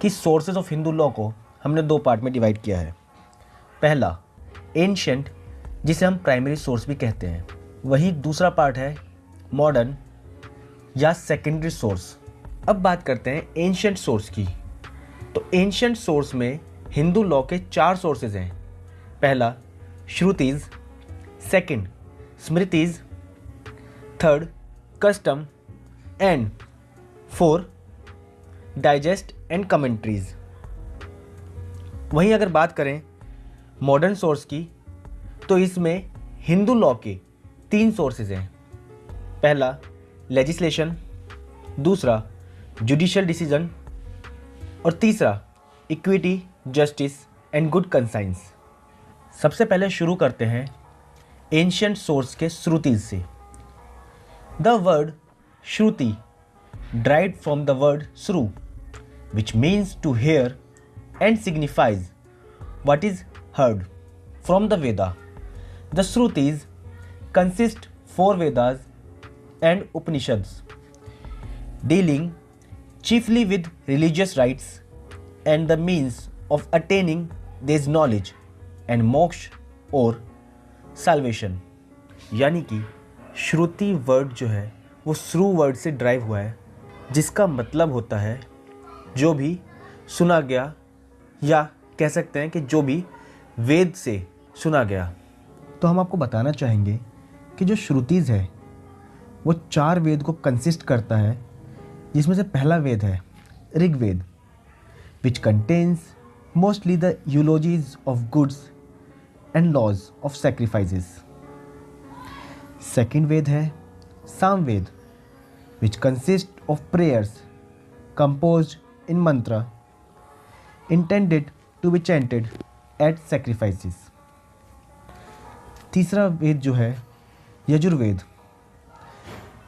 कि sources of Hindu law को हमने दो पार्ट में डिवाइड किया है। पहला एंशिएंट, जिसे हम प्राइमरी सोर्स भी कहते हैं, वही दूसरा पार्ट है मॉडर्न या सेकेंडरी सोर्स। अब बात करते हैं एंशिएंट सोर्स की। तो एंशिएंट सोर्स में हिंदू लॉ के 4 सोर्सेज हैं। पहला Shrutis, second Smritis, third custom and 4 digest and commentaries. वहीं अगर बात करें मॉडर्न सोर्स की, तो इसमें हिंदू लॉ के 3 सोर्सेज हैं। पहला लेजिस्लेशन, दूसरा जुडिशियल डिसीजन और तीसरा equity, justice and good conscience. सबसे पहले शुरू करते हैं एंशिएंट सोर्स के श्रुतिज से। The word Shruti derived from the word shru, which means to hear and signifies what is heard from the Veda. The Shrutis consist 4 Vedas and Upanishads, dealing chiefly with religious rites and the means of attaining this knowledge and moksha or salvation. यानी कि श्रुति word जो है वो श्रु word से drive हुआ है, जिसका मतलब होता है जो भी सुना गया, या कह सकते हैं कि जो भी वेद से सुना गया। तो हम आपको बताना चाहेंगे कि जो श्रुतिज है वो 4 वेद को कंसिस्ट करता है, जिसमें से पहला वेद है Rigveda, which contains mostly the eulogies of gods and laws of sacrifices. Second वेद है Samaveda, which consist of prayers composed in mantra intended to be chanted at sacrifices. तीसरा वेद जो है Yajurveda.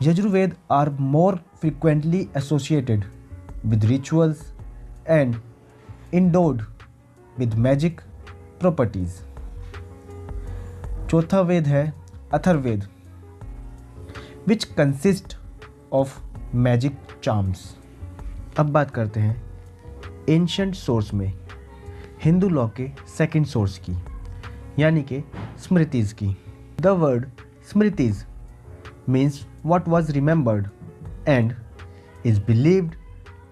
Yajurveda are more frequently associated with rituals and endowed with magic properties. चौथा वेद है Atharvaveda, which consist of magic charms. अब बात करते हैं एंशिएंट सोर्स में हिंदू लॉ के सेकंड सोर्स की, यानी कि स्मृतिज की। The word Smritis means what was remembered and is believed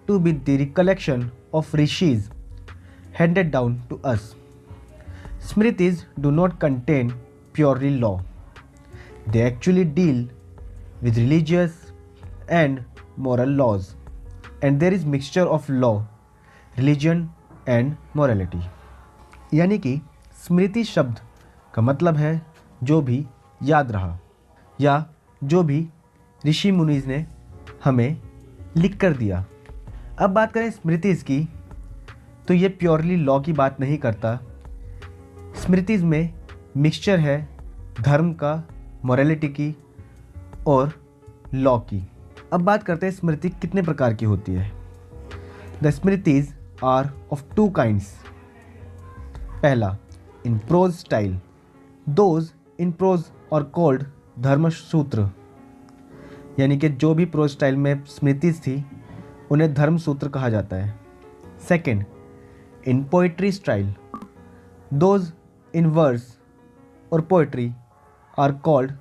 to be the recollection of Rishis handed down to us. Smritis do not contain purely law, they actually deal with religious and moral laws, and there is mixture of law, religion and morality. यानी कि स्मृति शब्द का मतलब है जो भी याद रहा या जो भी ऋषि मुनीज ने हमें लिख कर दिया। अब बात करें स्मृतिज की, तो ये प्योरली लॉ की बात नहीं करता। स्मृतिज में मिक्सचर है धर्म का, मोरालिटी की और लॉ की। अब बात करते हैं स्मृति कितने प्रकार की होती है। The Smritis are of 2 kinds. पहला in prose style, those in prose are called Dharma Sutra, यानी कि जो भी प्रोज स्टाइल में स्मृतिज थी उन्हें धर्म सूत्र कहा जाता है। Second in poetry style, those in verse और poetry are called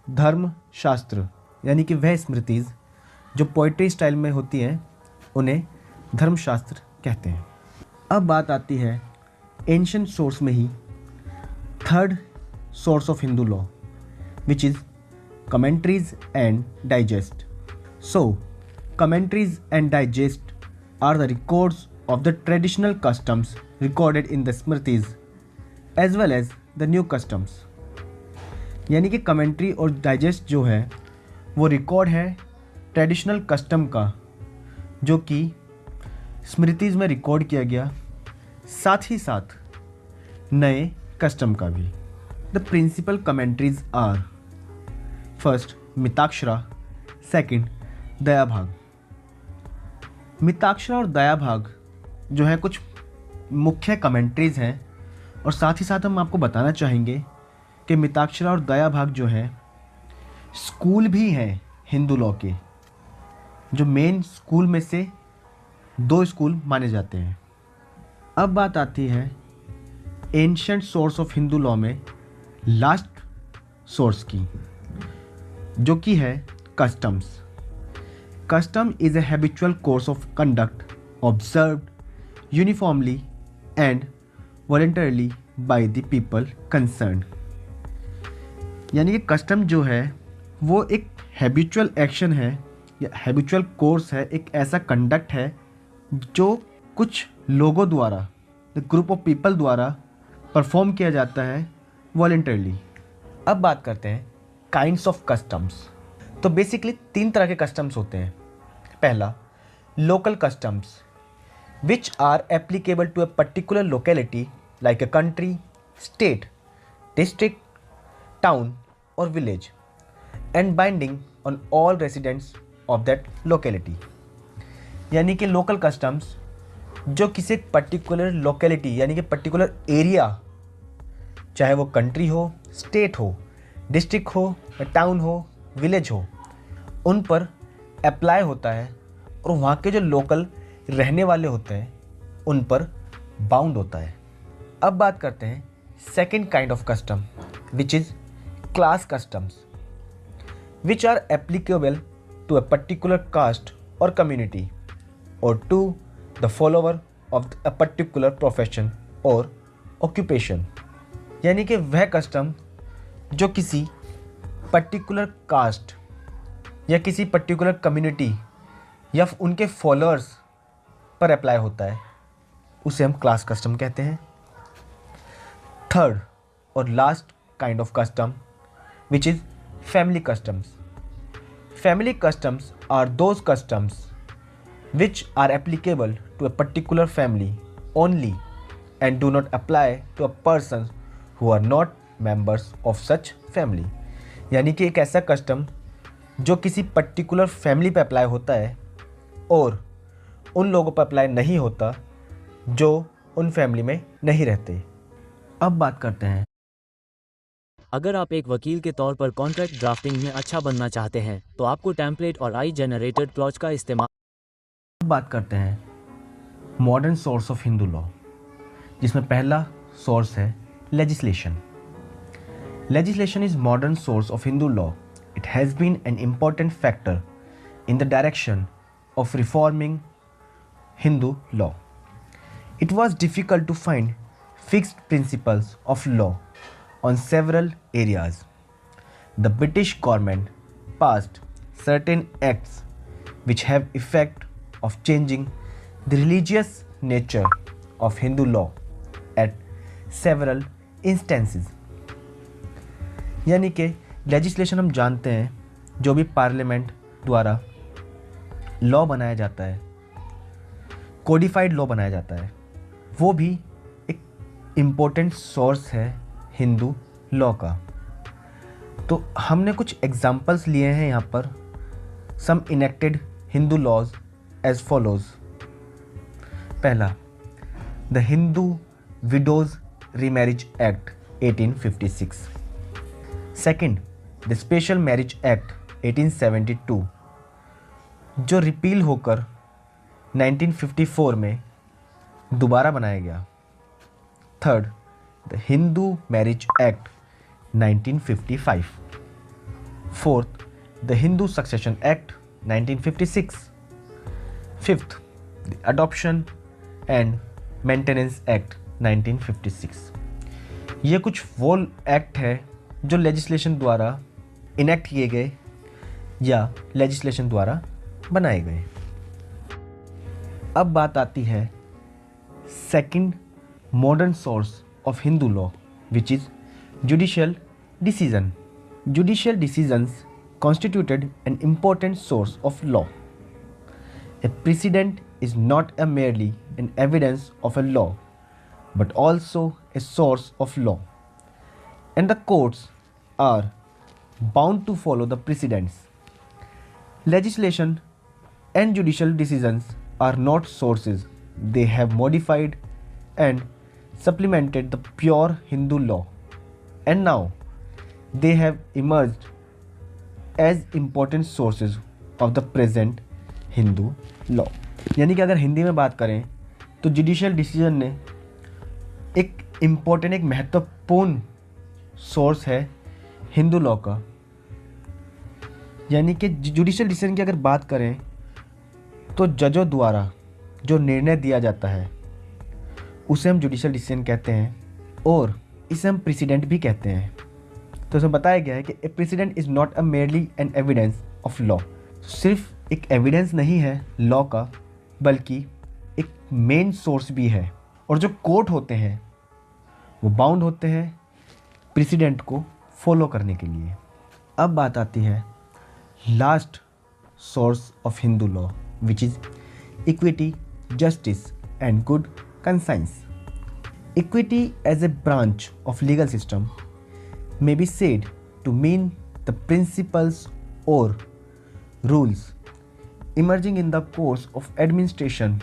Dharmashastra, यानी कि वह स्मृतिज जो पोइट्री स्टाइल में होती हैं उन्हें धर्मशास्त्र कहते हैं। अब बात आती है एंशिएंट सोर्स में ही third source of Hindu law, which is commentaries and digest. So commentaries and digest are the records of the traditional customs recorded in the Smritis as well as the new customs. यानी कि commentary और digest जो है वो record है traditional custom का, जो कि स्मृतिज में रिकॉर्ड किया गया, साथ ही साथ नए कस्टम का भी। The principal commentaries are first Mitakshara, second Dayabhaga. Mitakshara और दयाभाग जो है कुछ मुख्य कमेंट्रीज हैं, और साथ ही साथ हम आपको बताना चाहेंगे कि मिताक्षरा और दयाभाग जो है स्कूल भी हैं हिंदू लॉ के, जो मेन स्कूल में से दो स्कूल माने जाते हैं। अब बात आती है ancient source of Hindu law में लास्ट सोर्स की, जो कि है customs. Custom is a habitual course of conduct observed uniformly and voluntarily by the people concern. यानी कि कस्टम जो है वो एक हैबिचुअल एक्शन है या हैबिचुअल कोर्स है, एक ऐसा कंडक्ट है जो कुछ लोगों द्वारा, द ग्रुप ऑफ पीपल द्वारा परफॉर्म किया जाता है वॉलंटरली। अब बात करते हैं काइंड्स ऑफ कस्टम्स। तो बेसिकली 3 तरह के कस्टम्स होते हैं। पहला, local customs which are applicable to a particular locality like a country, state, district, town और village and binding on all residents of that locality. यानी कि लोकल कस्टम्स जो किसी पर्टिकुलर लोकेलिटी यानी कि पर्टिकुलर एरिया, चाहे वो कंट्री हो, स्टेट हो, डिस्ट्रिक्ट हो, टाउन हो, विलेज हो, उन पर अप्लाई होता है और वहाँ के जो लोकल रहने वाले होते हैं उन पर बाउंड होता है। अब बात करते हैं second kind of custom which is class customs which are applicable to a particular caste और कम्युनिटी और to the follower of a particular profession और ऑक्यूपेशन। यानी कि वह कस्टम जो किसी पर्टिकुलर कास्ट या किसी पर्टिकुलर कम्युनिटी या उनके फॉलोअर्स पर अप्लाई होता है, उसे हम क्लास कस्टम कहते हैं। थर्ड और last kind of custom which is family customs. Family customs are those customs which are applicable to a particular family only and do not apply to a persons who are not members of such family। यानी कि एक ऐसा custom जो किसी particular family पे apply होता है और उन लोगों पर अप्लाई नहीं होता जो उन फैमिली में नहीं रहते। अब बात करते हैं, अगर आप एक वकील के तौर पर कॉन्ट्रैक्ट ड्राफ्टिंग में अच्छा बनना चाहते हैं तो आपको टेम्पलेट और आई जनरेटेड क्लॉज का इस्तेमाल। अब बात करते हैं modern source of Hindu law, जिसमें पहला सोर्स है legislation. Legislation is modern source of Hindu law. It has been an important factor in the direction of reforming Hindu law. It was difficult to find fixed principles of law on several areas. The British government passed certain acts which have effect of changing the religious nature of Hindu law at several instances. यानी कि legislation हम जानते हैं जो भी parliament द्वारा law बनाया जाता है, कोडिफाइड लॉ बनाया जाता है, वो भी एक इम्पोर्टेंट सोर्स है हिंदू लॉ का। तो हमने कुछ एग्जाम्पल्स लिए हैं यहाँ पर। Some enacted Hindu laws as follows. पहला, the Hindu widows remarriage act 1856। Second, the special marriage act 1872 जो रिपील होकर 1954 में दोबारा बनाया गया। Third, the Hindu marriage act 1955। Fourth, the Hindu succession act 1956। Fifth, the adoption and maintenance act 1956। ये कुछ वो एक्ट है जो लेजिस्लेशन द्वारा इनेक्ट किए गए या लेजिस्लेशन द्वारा बनाए गए। अब बात आती है second modern source of Hindu law which is judicial decision. Judicial decisions constituted an important source of law. A precedent is not a merely an evidence of a law, but also a source of law, and the courts are bound to follow the precedents. Legislation and judicial decisions are not sources. They have modified and supplemented the pure Hindu law, and now they have emerged as important sources of the present Hindu law. यानी कि अगर हिंदी में बात करें तो judicial decision ने एक important, एक महत्वपूर्ण सोर्स है हिंदू लॉ का। यानी कि जुडिशियल डिसीजन की अगर बात करें तो जजों द्वारा जो निर्णय दिया जाता है उसे हम जुडिशियल डिसीजन कहते हैं, और इसे हम प्रेसिडेंट भी कहते हैं। तो इसमें बताया गया है कि a precedent is not a merely an evidence of law. सिर्फ एक एविडेंस नहीं है लॉ का, बल्कि एक मेन सोर्स भी है। और जो कोर्ट होते हैं वो बाउंड होते हैं प्रेसिडेंट को फॉलो करने के लिए। अब बात आती है last source of Hindu law, which is equity, justice and good conscience. Equity as a branch of legal system may be said to mean the principles or rules emerging in the course of administration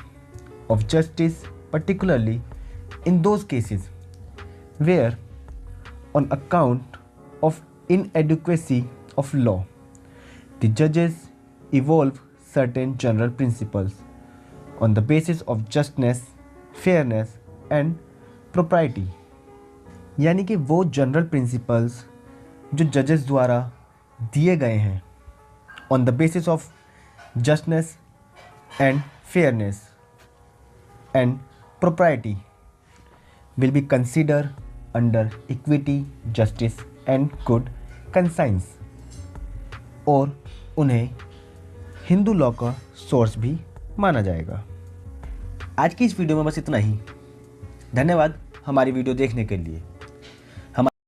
of justice, particularly in those cases where, on account of inadequacy of law, the judges evolve certain general principles on the basis of justness, fairness and propriety. यानी कि वो general principles जो जजेस द्वारा दिए गए हैं on the basis of justness and fairness and propriety will be consider under equity, justice and good conscience, और उन्हें हिंदू लॉ का सोर्स भी माना जाएगा। आज की इस वीडियो में बस इतना ही। धन्यवाद हमारी वीडियो देखने के लिए।